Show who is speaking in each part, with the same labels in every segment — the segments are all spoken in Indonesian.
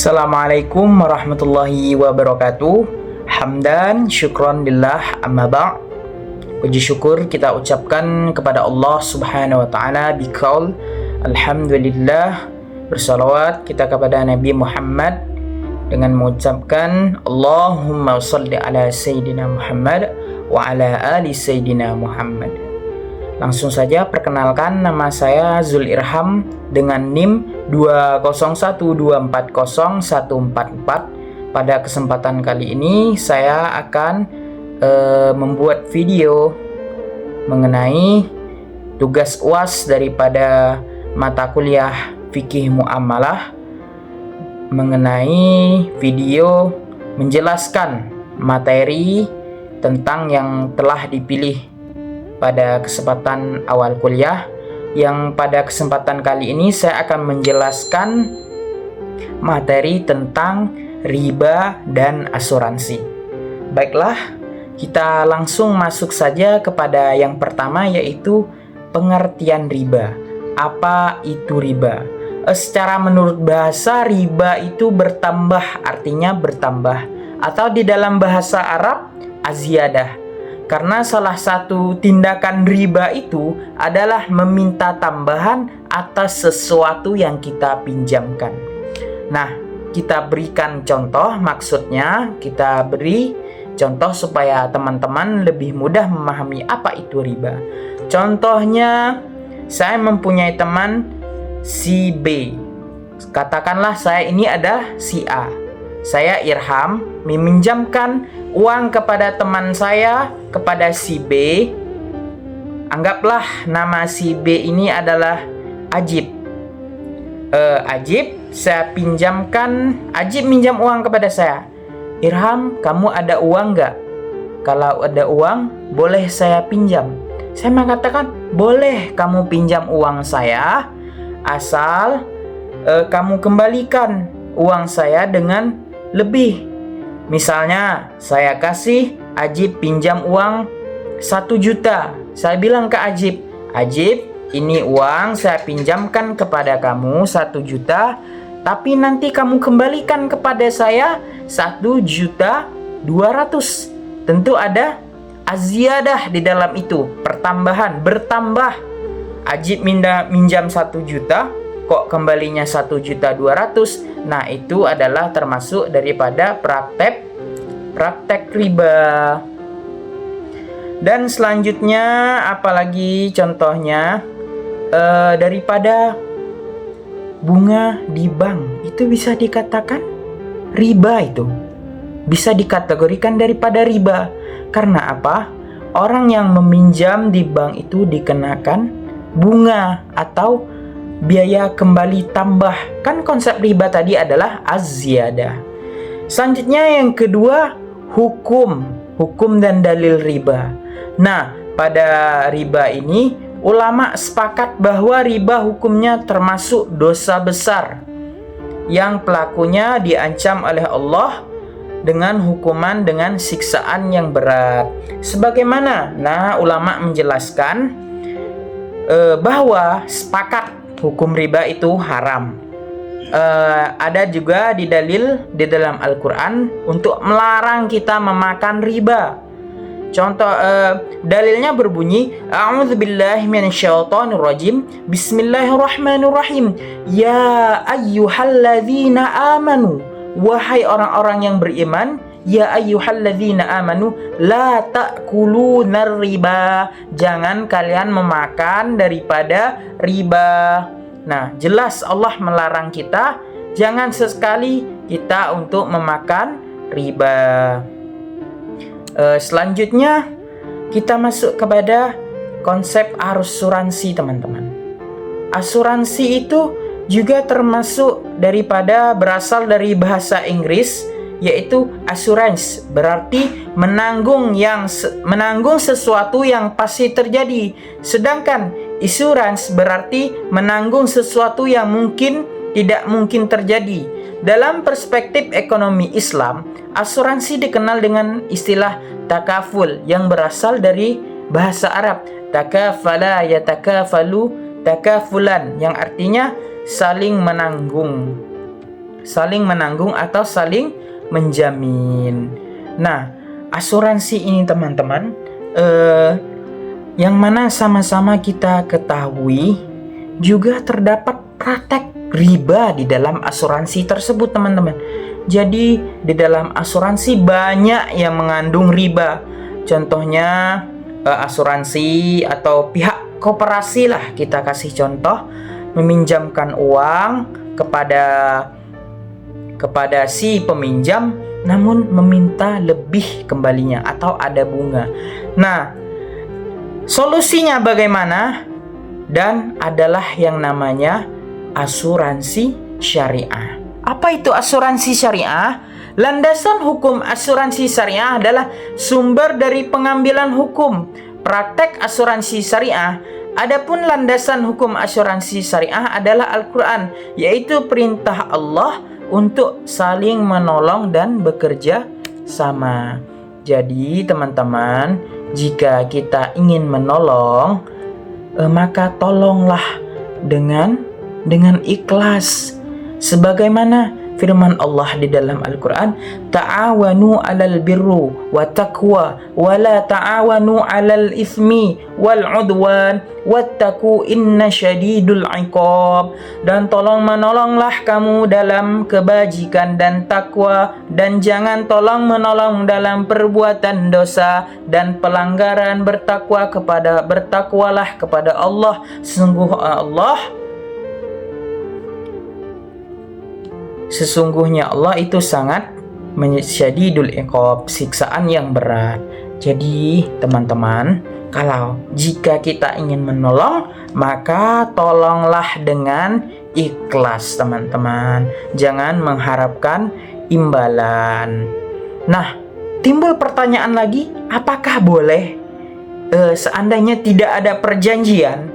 Speaker 1: Assalamualaikum warahmatullahi wabarakatuh. Hamdan syukron lillah amma ba'. Puji syukur kita ucapkan kepada Allah Subhanahu wa taala biqaul alhamdulillah. Bersalawat kita kepada Nabi Muhammad dengan mengucapkan Allahumma shalli ala sayyidina Muhammad wa ala ali sayyidina Muhammad. Langsung saja perkenalkan, nama saya Zul Irham dengan NIM 201240144. Pada kesempatan kali ini saya akan membuat video mengenai tugas UAS daripada mata kuliah Fikih Muamalah, mengenai video menjelaskan materi tentang yang telah dipilih pada kesempatan awal kuliah, yang pada kesempatan kali ini saya akan menjelaskan materi tentang riba dan asuransi. Baiklah, kita langsung masuk saja kepada yang pertama, yaitu pengertian riba. Apa itu riba? Secara menurut bahasa, riba itu bertambah, artinya bertambah, atau di dalam bahasa Arab aziyadah. Karena salah satu tindakan riba itu adalah meminta tambahan atas sesuatu yang kita pinjamkan. Nah, kita berikan contoh, maksudnya kita beri contoh supaya teman-teman lebih mudah memahami apa itu riba. Contohnya, saya mempunyai teman si B. Katakanlah saya ini ada si A. Saya Irham meminjamkan uang kepada teman saya, kepada si B. Anggaplah nama si B ini adalah Ajib. Ajib, saya pinjamkan, Ajib minjam uang kepada saya. Irham, kamu ada uang nggak? Kalau ada uang, boleh saya pinjam. Saya mengatakan, boleh kamu pinjam uang saya, asal kamu kembalikan uang saya dengan lebih. Misalnya saya kasih Ajib pinjam uang 1 juta. Saya bilang ke Ajib, Ajib, ini uang saya pinjamkan kepada kamu 1 juta, tapi nanti kamu kembalikan kepada saya 1.200.000. Tentu ada aziyadah di dalam itu, pertambahan, bertambah. Ajib minjam 1 juta, kok kembalinya 1.200.000. Nah, itu adalah termasuk daripada praktek riba. Dan selanjutnya apalagi contohnya, daripada bunga di bank, itu bisa dikatakan riba, itu bisa dikategorikan daripada riba. Karena apa? Orang yang meminjam di bank itu dikenakan bunga atau biaya kembali tambah. Kan konsep riba tadi adalah az-ziyadah. Selanjutnya yang kedua, hukum dan dalil riba. Nah, pada riba ini ulama sepakat bahwa riba hukumnya termasuk dosa besar yang pelakunya diancam oleh Allah dengan hukuman dengan siksaan yang berat. Sebagaimana, nah, ulama menjelaskan bahwa sepakat hukum riba itu haram. Ada juga di dalil di dalam Al-Quran untuk melarang kita memakan riba. Contoh dalilnya berbunyi, A'udzubillahi minasyaitonirrajim, Bismillahirrahmanirrahim. Ya ayyuhalladzina amanu, wahai orang-orang yang beriman, ya ayyuhalladzina amanu la ta'kulunar riba, jangan kalian memakan daripada riba. Nah, jelas Allah melarang kita jangan sesekali kita untuk memakan riba. Selanjutnya kita masuk kepada konsep asuransi, teman-teman. Asuransi itu juga termasuk daripada berasal dari bahasa Inggris, yaitu assurance, berarti menanggung sesuatu yang pasti terjadi. Sedangkan insurance berarti menanggung sesuatu yang tidak mungkin terjadi. Dalam perspektif ekonomi Islam, asuransi dikenal dengan istilah takaful yang berasal dari bahasa Arab. Takafala yatakafalu takafulan, yang artinya saling menanggung. saling menanggung atau saling menjamin. Nah, asuransi ini teman-teman, yang mana sama-sama kita ketahui juga terdapat praktek riba di dalam asuransi tersebut teman-teman. Jadi di dalam asuransi banyak yang mengandung riba. Contohnya asuransi atau pihak koperasi lah, kita kasih contoh, meminjamkan uang kepada si peminjam namun meminta lebih kembalinya atau ada bunga. Nah, solusinya bagaimana? Dan adalah yang namanya asuransi syariah. Apa itu asuransi syariah? Landasan hukum asuransi syariah adalah sumber dari pengambilan hukum praktek asuransi syariah. Adapun landasan hukum asuransi syariah adalah Al-Quran, yaitu perintah Allah untuk saling menolong dan bekerja sama. Jadi teman-teman, jika kita ingin menolong, maka tolonglah dengan ikhlas. Sebagaimana firman Allah di dalam Al-Quran, ta'awanu 'alal birru wa taqwa wa la ta'awanu 'alal itsmi wal 'udwan wattaqu inna syadidul 'iqab. Dan tolong menolonglah kamu dalam kebajikan dan takwa, dan jangan tolong menolong dalam perbuatan dosa dan pelanggaran. Bertakwalah kepada Allah, sesungguhnya Allah itu sangat syadidul iqab, siksaan yang berat. Jadi teman-teman, jika kita ingin menolong, maka tolonglah dengan ikhlas teman-teman. Jangan mengharapkan imbalan. Nah, timbul pertanyaan lagi, apakah boleh seandainya tidak ada perjanjian?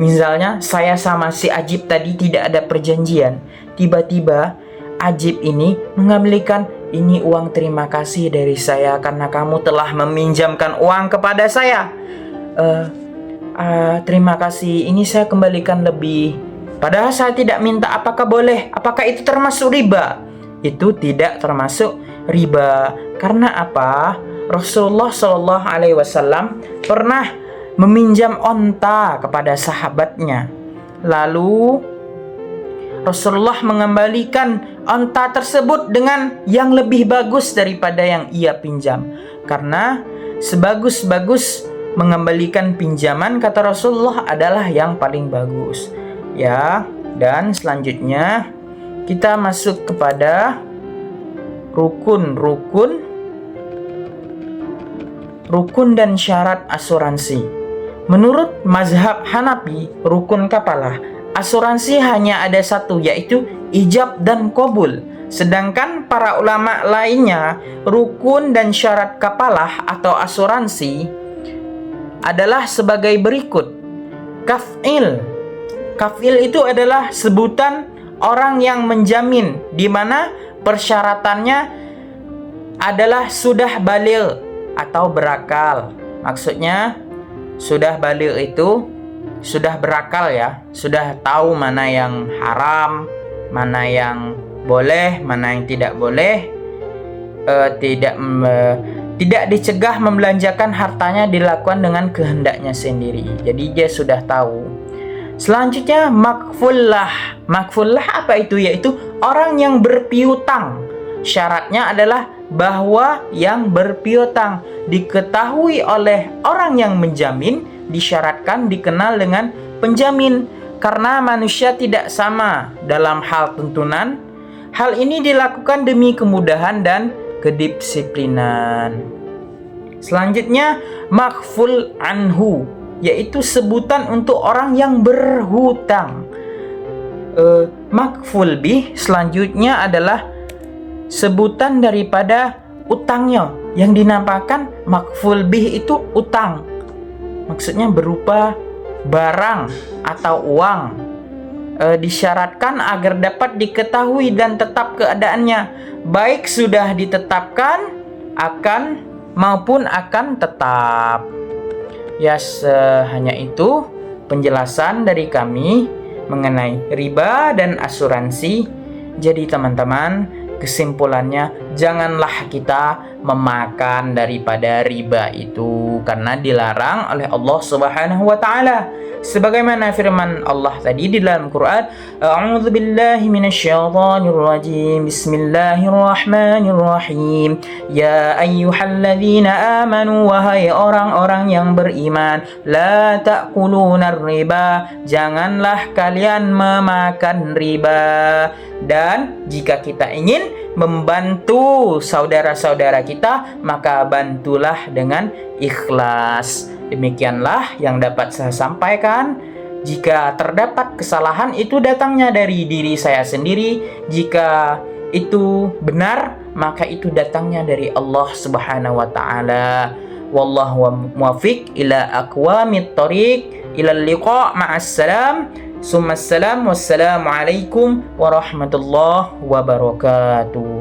Speaker 1: Misalnya saya sama si Ajib tadi tidak ada perjanjian, tiba-tiba Ajib ini mengembalikan, ini uang terima kasih dari saya karena kamu telah meminjamkan uang kepada saya. Terima kasih, ini saya kembalikan lebih. Padahal saya tidak minta. Apakah boleh? Apakah itu termasuk riba? Itu tidak termasuk riba. Karena apa? Rasulullah Shallallahu Alaihi Wasallam pernah meminjam onta kepada sahabatnya. Lalu Rasulullah mengembalikan onta tersebut dengan yang lebih bagus daripada yang ia pinjam. Karena sebagus-bagus mengembalikan pinjaman, kata Rasulullah, adalah yang paling bagus. Ya, dan selanjutnya kita masuk kepada rukun dan syarat asuransi. Menurut mazhab Hanafi, rukun kapalah asuransi hanya ada satu, yaitu ijab dan qabul. Sedangkan para ulama lainnya, rukun dan syarat kapalah atau asuransi adalah sebagai berikut. Kafil itu adalah sebutan orang yang menjamin, di mana persyaratannya adalah sudah baligh atau berakal. Maksudnya sudah baligh itu sudah berakal ya, sudah tahu mana yang haram, mana yang boleh, mana yang tidak boleh, tidak dicegah membelanjakan hartanya, dilakukan dengan kehendaknya sendiri. Jadi dia sudah tahu. Selanjutnya makfullah. Makfullah apa itu? Yaitu orang yang berpiutang. Syaratnya adalah bahwa yang berpiutang diketahui oleh orang yang menjamin, disyaratkan dikenal dengan penjamin. Karena manusia tidak sama dalam hal tuntunan, hal ini dilakukan demi kemudahan dan kedisiplinan. Selanjutnya makful anhu, yaitu sebutan untuk orang yang berhutang. Makful bih selanjutnya adalah sebutan daripada utangnya, yang dinamakan makful bih itu utang. Maksudnya berupa barang atau uang. Disyaratkan agar dapat diketahui dan tetap keadaannya, baik sudah ditetapkan maupun akan tetap. Ya, hanya itu penjelasan dari kami mengenai riba dan asuransi Jadi teman-teman, kesimpulannya janganlah kita memakan daripada riba itu karena dilarang oleh Allah Subhanahu wa taala. Sebagaimana firman Allah tadi di dalam Quran, A'udzu billahi minasyaitonir rajim. Bismillahirrahmanirrahim. Ya ayyuhalladzina amanu, wahai orang-orang yang beriman, la ta'kuluna riba, janganlah kalian memakan riba. Dan jika kita ingin membantu saudara-saudara kita, maka bantulah dengan ikhlas. Demikianlah yang dapat saya sampaikan. Jika terdapat kesalahan, itu datangnya dari diri saya sendiri. Jika itu benar, maka itu datangnya dari Allah Subhanahu wa taala. Wallahu muwaffiq ila aqwamit thoriq. Ilal liqa' ma'as salam. Summa salam. Wassalamu alaikum warahmatullahi wabarakatuh.